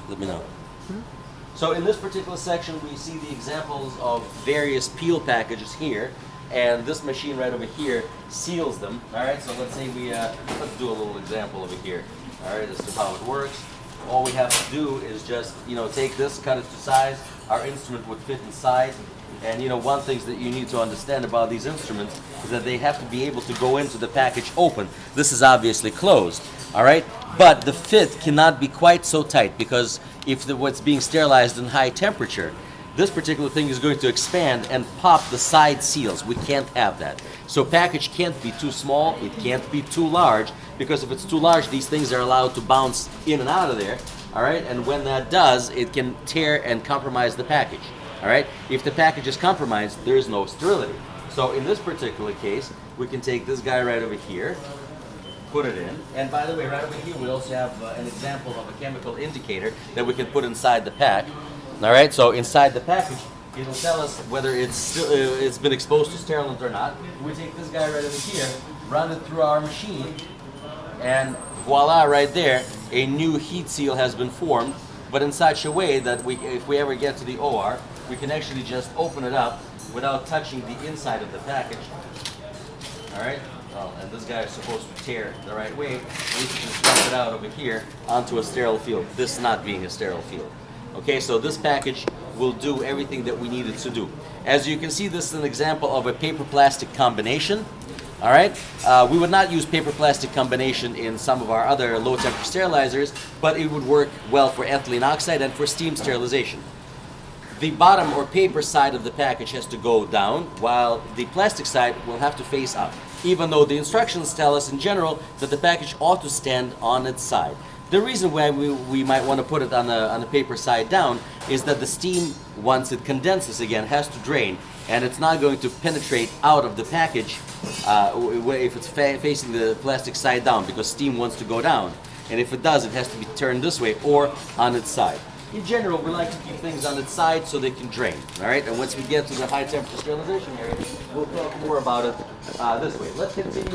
let me know. So in this particular section, we see the examples of various peel packages here, and this machine right over here seals them. All right, so let's say let's do a little example over here. All right, as to how it works. All we have to do is just, take this, cut it to size. Our instrument would fit inside. And one thing that you need to understand about these instruments is that they have to be able to go into the package open. This is obviously closed, all right? But the fit cannot be quite so tight, because if what's being sterilized in high temperature, this particular thing is going to expand and pop the side seals. We can't have that. So package can't be too small, it can't be too large, because if it's too large, these things are allowed to bounce in and out of there, all right? And when that does, it can tear and compromise the package. All right. If the package is compromised, there is no sterility. So in this particular case, we can take this guy right over here, put it in, and by the way, right over here we also have an example of a chemical indicator that we can put inside the pack. All right. So inside the package, it'll tell us whether it's been exposed to sterilant or not. We take this guy right over here, run it through our machine, and voila! Right there, a new heat seal has been formed, but in such a way that if we ever get to the OR, we can actually just open it up without touching the inside of the package. All right? Well, and this guy is supposed to tear the right way. We can just dump it out over here onto a sterile field, this not being a sterile field. Okay, so this package will do everything that we need it to do. As you can see, this is an example of a paper-plastic combination. All right? We would not use paper-plastic combination in some of our other low-temperature sterilizers, but it would work well for ethylene oxide and for steam sterilization. The bottom or paper side of the package has to go down, while the plastic side will have to face up, even though the instructions tell us in general that the package ought to stand on its side. The reason why we might want to put it on the paper side down is that the steam, once it condenses again, has to drain, and it's not going to penetrate out of the package if it's facing the plastic side down, because steam wants to go down. And if it does, it has to be turned this way or on its side. In general, we like to keep things on its side so they can drain, all right? And once we get to the high temperature sterilization area, we'll talk more about it this way. Let's continue on.